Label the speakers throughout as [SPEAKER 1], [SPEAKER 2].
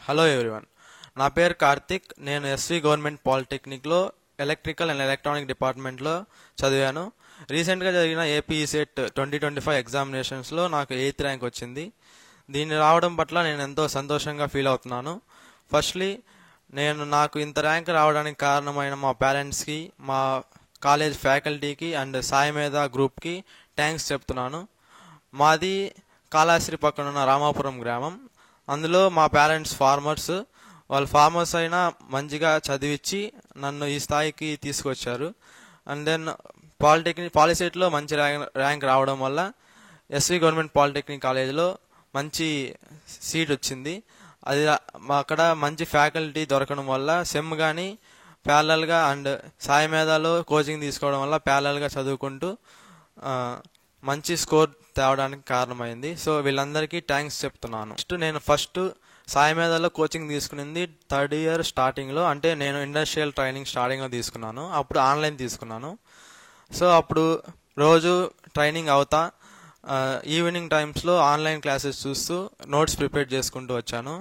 [SPEAKER 1] Hello everyone, నా పేరు కార్తిక్. నేను ఎస్వి గవర్నమెంట్ పాలిటెక్నిక్లో ఎలక్ట్రికల్ అండ్ ఎలక్ట్రానిక్ డిపార్ట్మెంట్లో చదివాను. రీసెంట్గా జరిగిన ఏపీ సెట్ 2025 ఎగ్జామినేషన్స్లో నాకు 8th ర్యాంక్ వచ్చింది. దీన్ని రావడం పట్ల నేను ఎంతో సంతోషంగా ఫీల్ అవుతున్నాను. ఫస్ట్లీ నాకు ఇంత ర్యాంక్ రావడానికి కారణమైన మా పేరెంట్స్కి, మా కాలేజ్ ఫ్యాకల్టీకి అండ్ సాయి మీద గ్రూప్కి థ్యాంక్స్ చెప్తున్నాను. మాది కాళాశ్రీ పక్కన ఉన్న రామాపురం గ్రామం. అందులో మా పేరెంట్స్ ఫార్మర్స్. వాళ్ళు ఫార్మర్స్ అయినా మంచిగా చదివించి నన్ను ఈ స్థాయికి తీసుకొచ్చారు. అండ్ దెన్ పాలిసెట్లో మంచి ర్యాంక్ రావడం వల్ల ఎస్వి గవర్నమెంట్ పాలిటెక్నిక్ కాలేజ్లో మంచి సీట్ వచ్చింది. అది అక్కడ మంచి ఫ్యాకల్టీ దొరకడం వల్ల సెమ్ కానీ ప్యారలల్గా అండ్ సాయి మేధాలో కోచింగ్ తీసుకోవడం వల్ల ప్యారలల్గా చదువుకుంటూ మంచి స్కోర్ తేవడానికి కారణమైంది. సో వీళ్ళందరికీ థ్యాంక్స్ చెప్తున్నాను. నేను ఫస్ట్ సాయి మేధాలో కోచింగ్ తీసుకునింది 3rd ఇయర్ స్టార్టింగ్లో. అంటే నేను ఇండస్ట్రియల్ ట్రైనింగ్ స్టార్టింగ్లో తీసుకున్నాను. అప్పుడు ఆన్లైన్ తీసుకున్నాను. సో అప్పుడు రోజు ట్రైనింగ్ అవుతా ఈవినింగ్ టైమ్స్లో ఆన్లైన్ క్లాసెస్ చూస్తూ నోట్స్ ప్రిపేర్ చేసుకుంటూ వచ్చాను.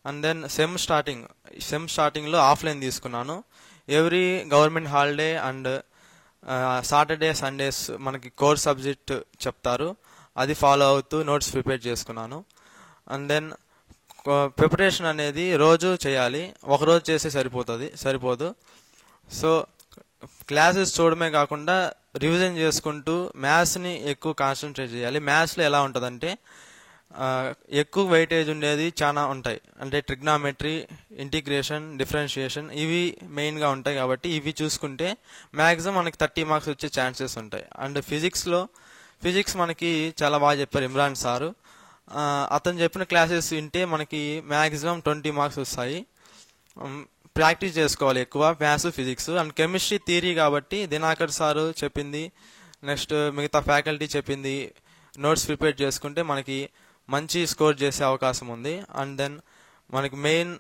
[SPEAKER 1] అండ్ దెన్ సెమ్ స్టార్టింగ్లో ఆఫ్లైన్ తీసుకున్నాను. Every government holiday and Saturday Sundays మనకి కోర్ సబ్జెక్ట్ చెప్తారు, అది ఫాలో అవుతూ నోట్స్ ప్రిపేర్ చేసుకున్నాను. అండ్ దెన్ ప్రిపరేషన్ అనేది రోజు చేయాలి, ఒకరోజు చేస్తే సరిపోదు. సో క్లాసెస్ చూడమే కాకుండా రివిజన్ చేసుకుంటూ మ్యాథ్స్ని ఎక్కువ కాన్సన్ట్రేట్ చేయాలి. మ్యాథ్స్లో ఎలా ఉంటుందంటే ఎక్కువ వెయిటేజ్ ఉండేది చాలా ఉంటాయి. అంటే ట్రిగ్నామెట్రీ, ఇంటిగ్రేషన్, డిఫరెన్షియేషన్ ఇవి మెయిన్గా ఉంటాయి. కాబట్టి ఇవి చూసుకుంటే మ్యాక్సిమం మనకి 30 మార్క్స్ వచ్చే ఛాన్సెస్ ఉంటాయి. అండ్ ఫిజిక్స్ మనకి చాలా బాగా చెప్పారు ఇమ్రాన్ సారు. అతను చెప్పిన క్లాసెస్ వింటే మనకి మ్యాక్సిమం 20 మార్క్స్ వస్తాయి. ప్రాక్టీస్ చేసుకోవాలి ఎక్కువ maths, physics. And chemistry theory కాబట్టి దినాకర్ సారు చెప్పింది, నెక్స్ట్ మిగతా ఫ్యాకల్టీ చెప్పింది నోట్స్ ప్రిపేర్ చేసుకుంటే మనకి మంచి స్కోర్ చేసే అవకాశం ఉంది. అండ్ దెన్ మనకి మెయిన్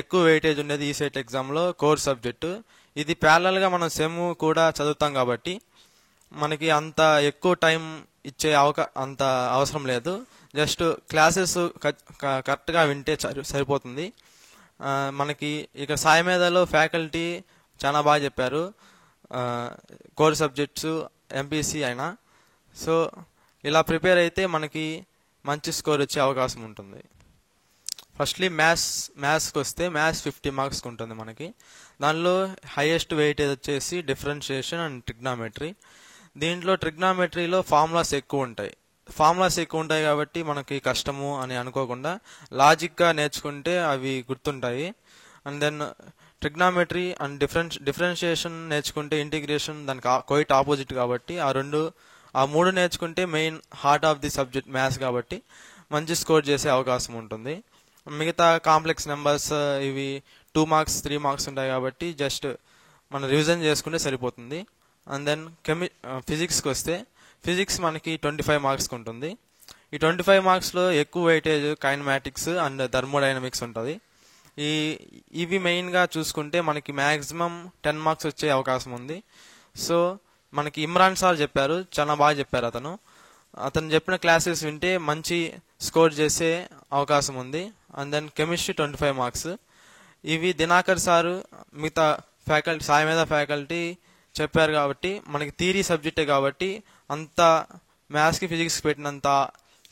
[SPEAKER 1] ఎక్కువ వెయిటేజ్ ఉండేది ఈ సెట్ ఎగ్జామ్లో కోర్ సబ్జెక్టు. ఇది ప్యారలల్గా మనం సెమ్ కూడా చదువుతాం కాబట్టి మనకి అంత ఎక్కువ టైం ఇచ్చే అంత అవసరం లేదు. జస్ట్ క్లాసెస్ కరెక్ట్గా వింటే సరిపోతుంది. మనకి ఇక సాయి మేధాలో ఫ్యాకల్టీ చాలా బాగా చెప్పారు, కోర్ సబ్జెక్ట్స్ ఎంపీసీ అయినా. సో ఇలా ప్రిపేర్ అయితే మనకి మంచి స్కోర్ వచ్చే అవకాశం ఉంటుంది. ఫస్ట్లీ మ్యాథ్స్కి వస్తే మ్యాథ్స్ 50 మార్క్స్కి ఉంటుంది మనకి. దానిలో హైయెస్ట్ వెయిటేజ్ వచ్చేసి డిఫరెన్షియేషన్ అండ్ ట్రిగ్నామెట్రీ. దీంట్లో ట్రిగ్నామెట్రీలో ఫార్ములాస్ ఎక్కువ ఉంటాయి కాబట్టి మనకి కష్టము అని అనుకోకుండా లాజిక్గా నేర్చుకుంటే అవి గుర్తుంటాయి. And then trigonometry and differentiation నేర్చుకుంటే ఇంటిగ్రేషన్ దానికి క్వైట్ ఆపోజిట్ కాబట్టి ఆ మూడు నేర్చుకుంటే main heart of the subject maths కాబట్టి మంచి స్కోర్ చేసే అవకాశం ఉంటుంది. మిగతా కాంప్లెక్స్ నెంబర్స్ ఇవి 2 మార్క్స్ 3 మార్క్స్ ఉంటాయి కాబట్టి జస్ట్ మనం రివిజన్ చేసుకుంటే సరిపోతుంది. అండ్ దెన్ ఫిజిక్స్కి వస్తే ఫిజిక్స్ మనకి 25 మార్క్స్కి ఉంటుంది. ఈ 25 మార్క్స్లో ఎక్కువ వెయిటేజ్ కైనమాటిక్స్ అండ్ థర్మోడైనమిక్స్ ఉంటుంది. ఇవి మెయిన్గా చూసుకుంటే మనకి మ్యాక్సిమం 10 మార్క్స్ వచ్చే అవకాశం ఉంది. సో మనకి ఇమ్రాన్ సార్ చెప్పారు, చాలా బాగా చెప్పారు. అతను చెప్పిన క్లాసెస్ వింటే మంచి స్కోర్ చేసే అవకాశం ఉంది. And then chemistry 25 marks. ఇవి దినాకర్ సారు మిగతా ఫ్యాకల్టీ సాయి మీద ఫ్యాకల్టీ చెప్పారు కాబట్టి మనకి థియరీ సబ్జెక్టే కాబట్టి అంత మ్యాథ్స్కి ఫిజిక్స్కి పెట్టినంత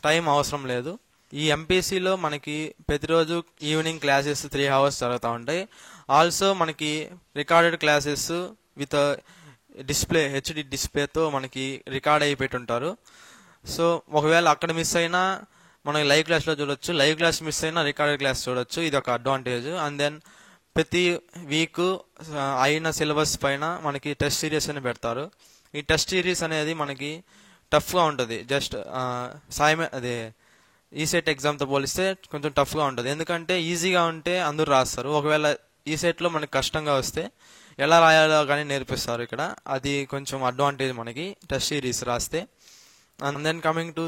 [SPEAKER 1] టైం అవసరం లేదు. ఈ ఎంపీసీలో మనకి ప్రతిరోజు ఈవినింగ్ క్లాసెస్ 3 hours జరుగుతూ ఉంటాయి. ఆల్సో మనకి రికార్డెడ్ క్లాసెస్ విత్ హెచ్డి డిస్ప్లేతో మనకి రికార్డ్ అయి పెట్టుంటారు. సో ఒకవేళ అక్కడ మిస్ అయినా మనకి లైవ్ క్లాస్లో చూడొచ్చు, లైవ్ క్లాస్ మిస్ అయినా రికార్డెడ్ క్లాస్ చూడొచ్చు. ఇది ఒక అడ్వాంటేజ్. అండ్ దెన్ ప్రతి వీక్ అయిన సిలబస్ పైన మనకి టెస్ట్ సిరీస్ అని పెడతారు. ఈ టెస్ట్ సిరీస్ అనేది మనకి టఫ్గా ఉంటుంది. జస్ట్ ఈ సెట్ ఎగ్జామ్తో పోలిస్తే కొంచెం టఫ్గా ఉంటుంది. ఎందుకంటే ఈజీగా ఉంటే అందరూ రాస్తారు. ఒకవేళ ఈ సెట్లో మనకి కష్టంగా వస్తే ఎలా రాయాలో కానీ నేర్పిస్తారు ఇక్కడ. అది కొంచెం అడ్వాంటేజ్ మనకి టెస్ట్ సిరీస్ రాస్తే. And then coming to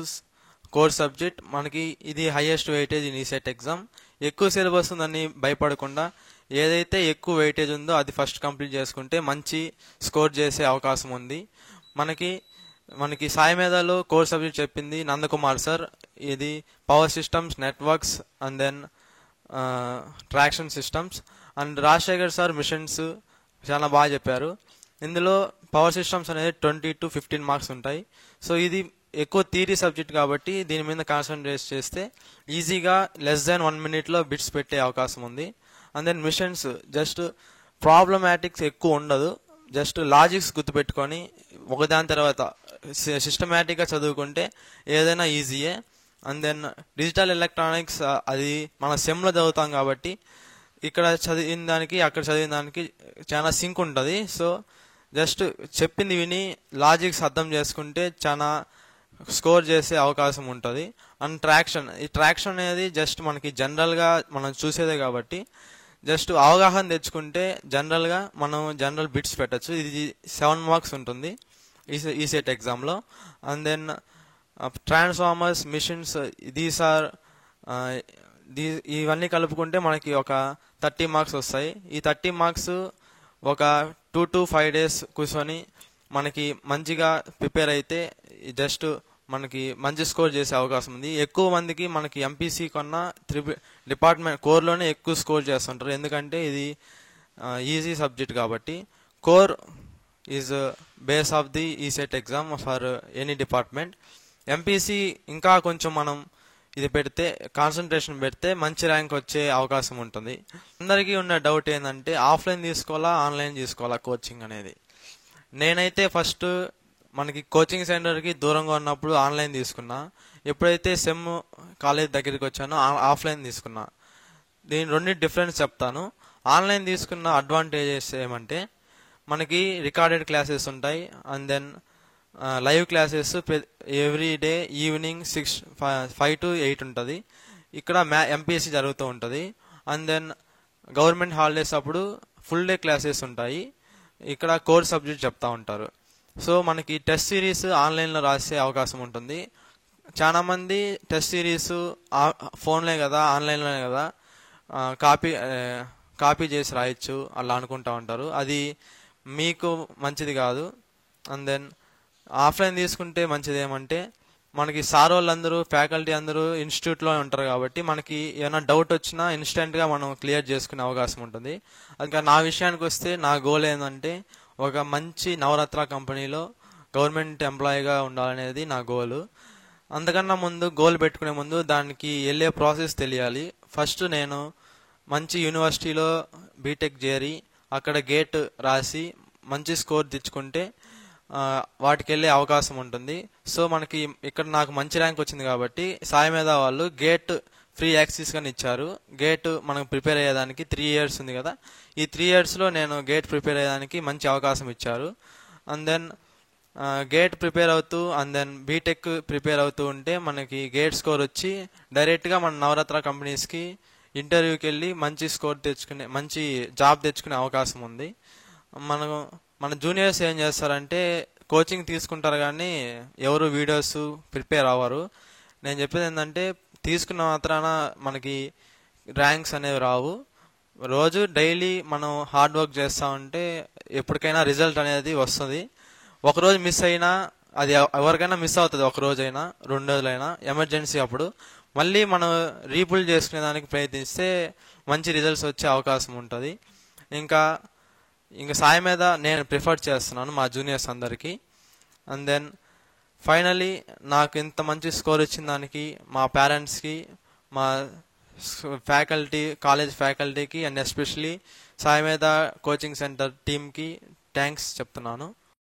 [SPEAKER 1] core subject, మనకి ఇది హైయెస్ట్ వెయిటేజ్ ఇన్ ఈ సెట్ ఎగ్జామ్. ఎక్కువ సిలబస్ ఉందని భయపడకుండా ఏదైతే ఎక్కువ వెయిటేజ్ ఉందో అది ఫస్ట్ కంప్లీట్ చేసుకుంటే మంచి స్కోర్ చేసే అవకాశం ఉంది. మనకి సాయి మేధాలో కోర్ సబ్జెక్ట్ చెప్పింది నందకుమార్ సార్. ఇది power systems, networks and then traction systems. And Rajasekhar sir machines చాలా బాగా చెప్పారు. ఇందులో పవర్ సిస్టమ్స్ అనేది 20 to 15 మార్క్స్ ఉంటాయి. సో ఇది ఎక్కువ థియరీ సబ్జెక్ట్ కాబట్టి దీని మీద కాన్సన్ట్రేట్ చేస్తే ఈజీగా లెస్ దాన్ 1 minute బిట్స్ పెట్టే అవకాశం ఉంది. అండ్ దెన్ మిషన్స్ జస్ట్ ప్రాబ్లమాటిక్స్ ఎక్కువ ఉండదు, జస్ట్ లాజిక్స్ గుర్తుపెట్టుకొని ఒకదాని తర్వాత సిస్టమేటిక్గా చదువుకుంటే ఏదైనా ఈజీయే. అండ్ దెన్ డిజిటల్ ఎలక్ట్రానిక్స్ అది మన సెమ్లో చదువుతాం కాబట్టి ఇక్కడ చదివిన దానికి అక్కడ చదివిన దానికి చాలా సింక్ ఉంటుంది. సో జస్ట్ చెప్పింది విని లాజిక్స్ అర్థం చేసుకుంటే చాలా స్కోర్ చేసే అవకాశం ఉంటుంది. అండ్ ఈ ట్రాక్షన్ అనేది జస్ట్ మనకి జనరల్గా మనం చూసేదే కాబట్టి జస్ట్ అవగాహన తెచ్చుకుంటే జనరల్గా మనం జనరల్ బిట్స్ పెట్టచ్చు. ఇది 7 మార్క్స్ ఉంటుంది ఈ సెట్ ఎగ్జామ్లో. అండ్ దెన్ ట్రాన్స్ఫార్మర్స్, మిషన్స్, ఇవన్నీ కలుపుకుంటే మనకి ఒక 30 మార్క్స్ వస్తాయి. ఈ 30 మార్క్స్ ఒక 2 to 5 days కూర్చొని మనకి మంచిగా ప్రిపేర్ అయితే జస్ట్ మనకి మంచి స్కోర్ చేసే అవకాశం ఉంది. ఎక్కువ మందికి మనకి ఎంపీసీ కన్నా డిపార్ట్మెంట్ కోర్లోనే ఎక్కువ స్కోర్ చేస్తుంటారు, ఎందుకంటే ఇది ఈజీ సబ్జెక్ట్ కాబట్టి. Core is base of the ఈ set exam for any department. MPC ఇంకా కొంచెం మనం ఇది పెడితే కాన్సన్ట్రేషన్ పెడితే మంచి ర్యాంక్ వచ్చే అవకాశం ఉంటుంది. అందరికీ ఉన్న డౌట్ ఏంటంటే ఆఫ్లైన్ తీసుకోవాలా ఆన్లైన్ తీసుకోవాలా కోచింగ్ అనేది. నేనైతే ఫస్ట్ మనకి కోచింగ్ సెంటర్కి దూరంగా ఉన్నప్పుడు ఆన్లైన్ తీసుకున్నా. ఎప్పుడైతే సెమ్ కాలేజ్ దగ్గరికి వచ్చానో ఆఫ్లైన్ తీసుకున్నా. దీని రెండింటి డిఫరెన్స్ చెప్తాను. ఆన్లైన్ తీసుకున్న అడ్వాంటేజెస్ ఏమంటే మనకి రికార్డెడ్ క్లాసెస్ ఉంటాయి. And then live classes every day evening 5 to 8 ఉంటుంది. ఇక్కడ ఎంపీఎస్సీ జరుగుతూ ఉంటుంది. అండ్ దెన్ గవర్నమెంట్ హాలిడేస్ అప్పుడు ఫుల్ డే క్లాసెస్ ఉంటాయి. ఇక్కడ కోర్ సబ్జెక్ట్ చెప్తా ఉంటారు. సో మనకి టెస్ట్ సిరీస్ ఆన్లైన్లో రాసే అవకాశం ఉంటుంది. చాలామంది టెస్ట్ సిరీస్ ఫోన్లే కదా ఆన్లైన్లోనే కదా కాపీ చేసి రాయొచ్చు అలా అనుకుంటా ఉంటారు. అది మీకు మంచిది కాదు. అండ్ దెన్ ఆఫ్లైన్ తీసుకుంటే మంచిది ఏమంటే మనకి సార్ వాళ్ళందరూ ఫ్యాకల్టీ అందరూ ఇన్స్టిట్యూట్లో ఉంటారు కాబట్టి మనకి ఏమైనా డౌట్ వచ్చినా ఇన్స్టెంట్గా మనం క్లియర్ చేసుకునే అవకాశం ఉంటుంది. ఇంకా నా విషయానికి వస్తే నా గోల్ ఏంటంటే ఒక మంచి నవరత్న కంపెనీలో గవర్నమెంట్ ఎంప్లాయీగా ఉండాలనేది నా గోలు. అంతకన్నా ముందు గోల్ పెట్టుకునే ముందు దానికి వెళ్ళే ప్రాసెస్ తెలియాలి. ఫస్ట్ నేను మంచి యూనివర్సిటీలో బీటెక్ చేరి అక్కడ గేట్ రాసి మంచి స్కోర్ తెచ్చుకుంటే వాటికి వెళ్ళే అవకాశం ఉంటుంది. సో మనకి ఇక్కడ నాకు మంచి ర్యాంక్ వచ్చింది కాబట్టి సాయి మీద వాళ్ళు గేట్ ఫ్రీ యాక్సెస్ గాని ఇచ్చారు. గేట్ మనకు ప్రిపేర్ అయ్యేదానికి 3 years ఉంది కదా, ఈ 3 yearsలో నేను గేట్ ప్రిపేర్ అయ్యేదానికి మంచి అవకాశం ఇచ్చారు. అండ్ దెన్ గేట్ ప్రిపేర్ అవుతూ అండ్ దెన్ బీటెక్ ప్రిపేర్ అవుతూ ఉంటే మనకి గేట్ స్కోర్ వచ్చి డైరెక్ట్గా మన నవరత్న కంపెనీస్కి ఇంటర్వ్యూకి వెళ్ళి మంచి స్కోర్ తెచ్చుకునే మంచి జాబ్ తెచ్చుకునే అవకాశం ఉంది. మన జూనియర్స్ ఏం చేస్తారంటే కోచింగ్ తీసుకుంటారు కానీ ఎవరు వీడియోస్ ప్రిపేర్ అవ్వరు. నేను చెప్పేది ఏంటంటే తీసుకున్న మాత్రాన మనకి ర్యాంక్స్ అనేవి రావు. రోజు డైలీ మనం హార్డ్ వర్క్ చేస్తూ ఉంటే ఎప్పటికైనా రిజల్ట్ అనేది వస్తుంది. ఒకరోజు మిస్ అయినా అది ఎవరికైనా మిస్ అవుతుంది, ఒక రోజైనా 2 రోజులైనా ఎమర్జెన్సీ అప్పుడు మళ్ళీ మనం రీబిల్డ్ చేసుకునే దానికి ప్రయత్నిస్తే మంచి రిజల్ట్స్ వచ్చే అవకాశం ఉంటుంది. ఇంకా సాయి మీద నేను ప్రిఫర్ చేస్తున్నాను మా జూనియర్స్ అందరికీ. అండ్ దెన్ ఫైనలీ నాకు ఇంత మంచి స్కోర్ ఇచ్చిన దానికి మా పేరెంట్స్కి, మా ఫ్యాకల్టీ, కాలేజ్ ఫ్యాకల్టీకి అండ్ ఎస్పెషలీ సాయి మీద కోచింగ్ సెంటర్ టీమ్కి థ్యాంక్స్ చెప్తున్నాను.